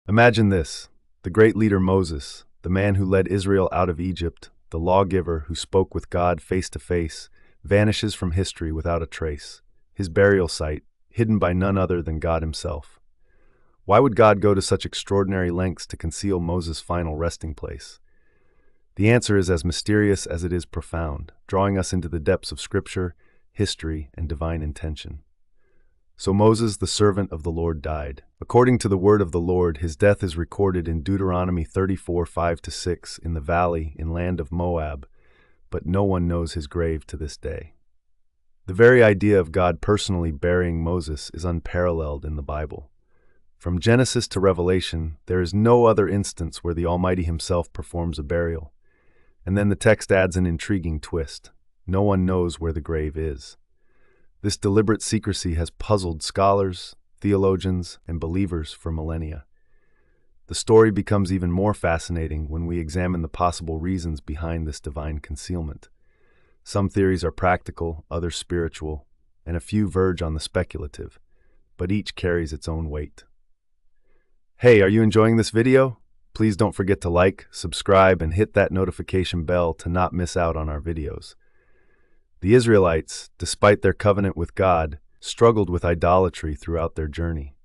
Imagine this: the great leader Moses, the man who led Israel out of Egypt, the lawgiver who spoke with God face to face, vanishes from history without a trace. His burial site, hidden by none other than God himself. Why would God go to such extraordinary lengths to conceal Moses' final resting place? The answer is as mysterious as it is profound, drawing us into the depths of Scripture, history, and divine intention. So Moses, the servant of the Lord, died. According to the word of the Lord, his death is recorded in Deuteronomy 34:5-6 in the valley in land of Moab, but no one knows his grave to this day. The very idea of God personally burying Moses is unparalleled in the Bible. From Genesis to Revelation, there is no other instance where the Almighty himself performs a burial. And then the text adds an intriguing twist. No one knows where the grave is. This deliberate secrecy has puzzled scholars, theologians, and believers for millennia. The story becomes even more fascinating when we examine the possible reasons behind this divine concealment. Some theories are practical, others spiritual, and a few verge on the speculative, but each carries its own weight. Hey, are you enjoying this video? Please don't forget to like, subscribe, and hit that notification bell to not miss out on our videos. The Israelites, despite their covenant with God, struggled with idolatry throughout their journey.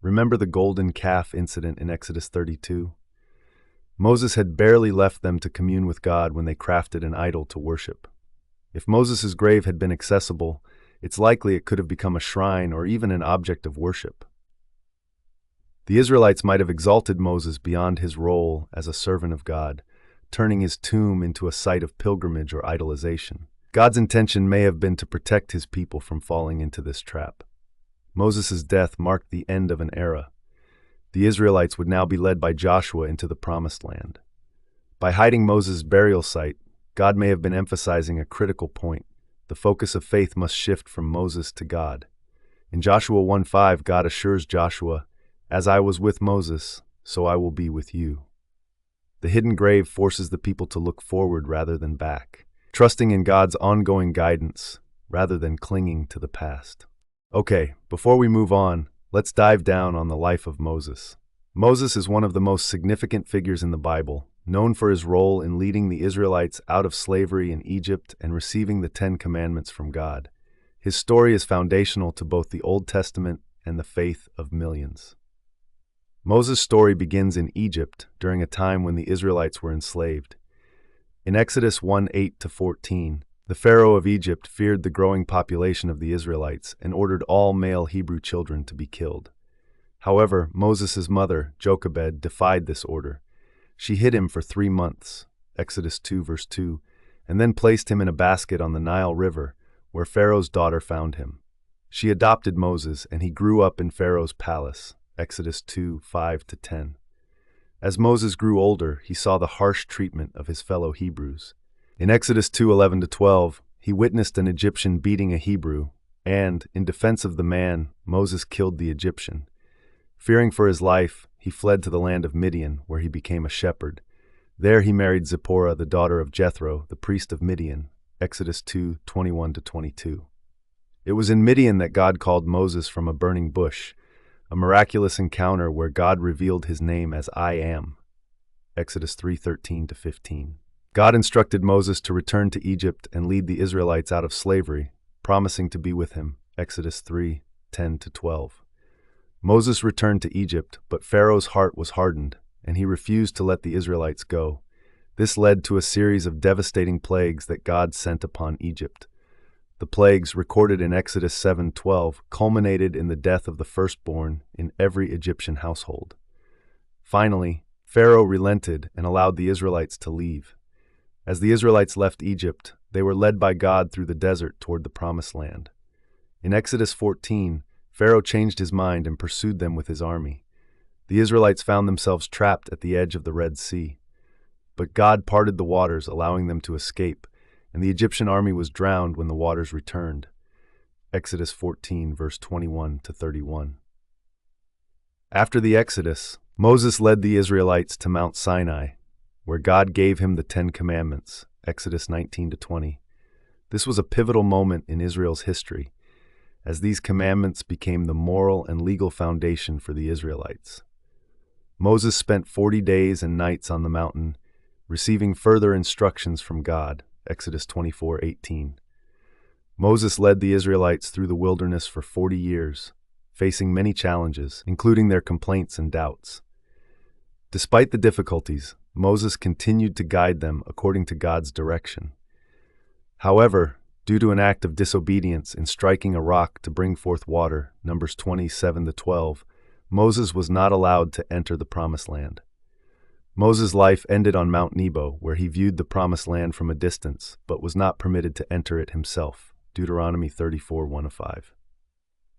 Remember the golden calf incident in Exodus 32? Moses had barely left them to commune with God when they crafted an idol to worship. If Moses' grave had been accessible, it's likely it could have become a shrine or even an object of worship. The Israelites might have exalted Moses beyond his role as a servant of God, turning his tomb into a site of pilgrimage or idolization. God's intention may have been to protect his people from falling into this trap. Moses' death marked the end of an era. The Israelites would now be led by Joshua into the Promised Land. By hiding Moses' burial site, God may have been emphasizing a critical point. The focus of faith must shift from Moses to God. In Joshua 1:5, God assures Joshua, "As I was with Moses, so I will be with you." The hidden grave forces the people to look forward rather than back, trusting in God's ongoing guidance rather than clinging to the past. Okay, before we move on, let's dive down on the life of Moses. Moses is one of the most significant figures in the Bible, known for his role in leading the Israelites out of slavery in Egypt and receiving the Ten Commandments from God. His story is foundational to both the Old Testament and the faith of millions. Moses' story begins in Egypt during a time when the Israelites were enslaved. In Exodus 1:8-14, the Pharaoh of Egypt feared the growing population of the Israelites and ordered all male Hebrew children to be killed. However, Moses' mother, Jochebed, defied this order. She hid him for 3 months, Exodus 2:2, and then placed him in a basket on the Nile River, where Pharaoh's daughter found him. She adopted Moses, and he grew up in Pharaoh's palace, Exodus 2:5-10. As Moses grew older, he saw the harsh treatment of his fellow Hebrews. In Exodus 2:11-12, he witnessed an Egyptian beating a Hebrew, and, in defense of the man, Moses killed the Egyptian. Fearing for his life, he fled to the land of Midian, where he became a shepherd. There he married Zipporah, the daughter of Jethro, the priest of Midian, Exodus 2:21-22. It was in Midian that God called Moses from a burning bush, a miraculous encounter where God revealed his name as I Am, Exodus 3:13-15. God instructed Moses to return to Egypt and lead the Israelites out of slavery, promising to be with him, Exodus 3:10-12. Moses returned to Egypt, but Pharaoh's heart was hardened, and he refused to let the Israelites go. This led to a series of devastating plagues that God sent upon Egypt. The plagues, recorded in Exodus 7:12, culminated in the death of the firstborn in every Egyptian household. Finally, Pharaoh relented and allowed the Israelites to leave. As the Israelites left Egypt, they were led by God through the desert toward the Promised Land. In Exodus 14, Pharaoh changed his mind and pursued them with his army. The Israelites found themselves trapped at the edge of the Red Sea. But God parted the waters, allowing them to escape, and the Egyptian army was drowned when the waters returned. Exodus 14, verse 21-31. After the Exodus, Moses led the Israelites to Mount Sinai, where God gave him the Ten Commandments, Exodus 19-20. This was a pivotal moment in Israel's history, as these commandments became the moral and legal foundation for the Israelites. Moses spent 40 days and nights on the mountain, receiving further instructions from God. Exodus 24:18. Moses led the Israelites through the wilderness for 40 years, facing many challenges, including their complaints and doubts. Despite the difficulties, Moses continued to guide them according to God's direction. However, due to an act of disobedience in striking a rock to bring forth water, Numbers 27-12, Moses was not allowed to enter the Promised Land. Moses' life ended on Mount Nebo, where he viewed the Promised Land from a distance, but was not permitted to enter it himself. Deuteronomy 34:1-5.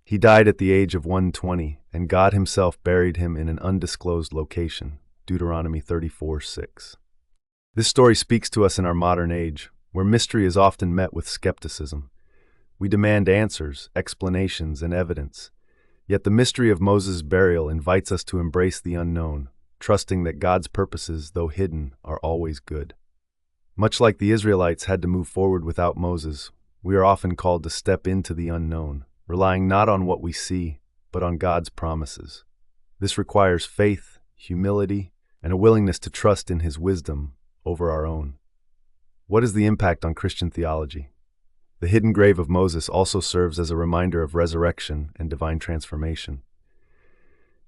He died at the age of 120, and God himself buried him in an undisclosed location. Deuteronomy 34:6. This story speaks to us in our modern age, where mystery is often met with skepticism. We demand answers, explanations, and evidence. Yet the mystery of Moses' burial invites us to embrace the unknown, trusting that God's purposes, though hidden, are always good. Much like the Israelites had to move forward without Moses, we are often called to step into the unknown, relying not on what we see, but on God's promises. This requires faith, humility, and a willingness to trust in His wisdom over our own. What is the impact on Christian theology? The hidden grave of Moses also serves as a reminder of resurrection and divine transformation.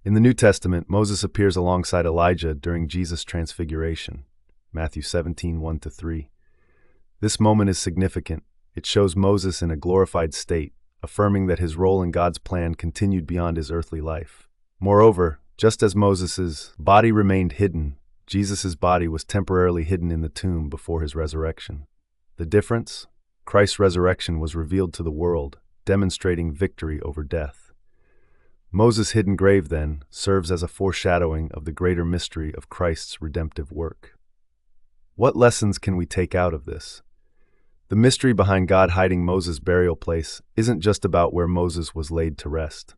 In the New Testament, Moses appears alongside Elijah during Jesus' transfiguration, Matthew 17:1-3. This moment is significant. It shows Moses in a glorified state, affirming that his role in God's plan continued beyond his earthly life. Moreover, just as Moses' body remained hidden, Jesus' body was temporarily hidden in the tomb before his resurrection. The difference? Christ's resurrection was revealed to the world, demonstrating victory over death. Moses' hidden grave, then, serves as a foreshadowing of the greater mystery of Christ's redemptive work. What lessons can we take out of this? The mystery behind God hiding Moses' burial place isn't just about where Moses was laid to rest.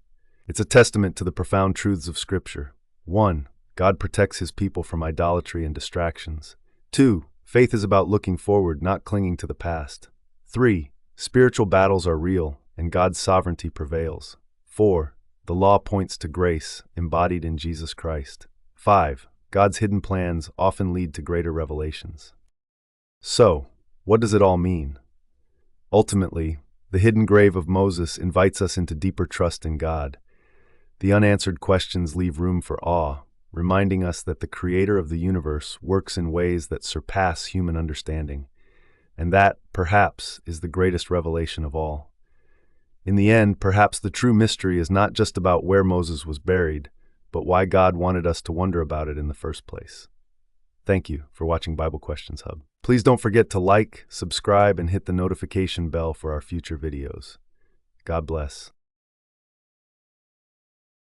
It's a testament to the profound truths of Scripture. 1. God protects His people from idolatry and distractions. 2. Faith is about looking forward, not clinging to the past. 3. Spiritual battles are real, and God's sovereignty prevails. 4. The law points to grace, embodied in Jesus Christ. 5. God's hidden plans often lead to greater revelations. So, what does it all mean? Ultimately, the hidden grave of Moses invites us into deeper trust in God. The unanswered questions leave room for awe, reminding us that the Creator of the universe works in ways that surpass human understanding. And that, perhaps, is the greatest revelation of all. In the end, perhaps the true mystery is not just about where Moses was buried, but why God wanted us to wonder about it in the first place. Thank you for watching Bible Questions Hub. Please don't forget to like, subscribe, and hit the notification bell for our future videos. God bless.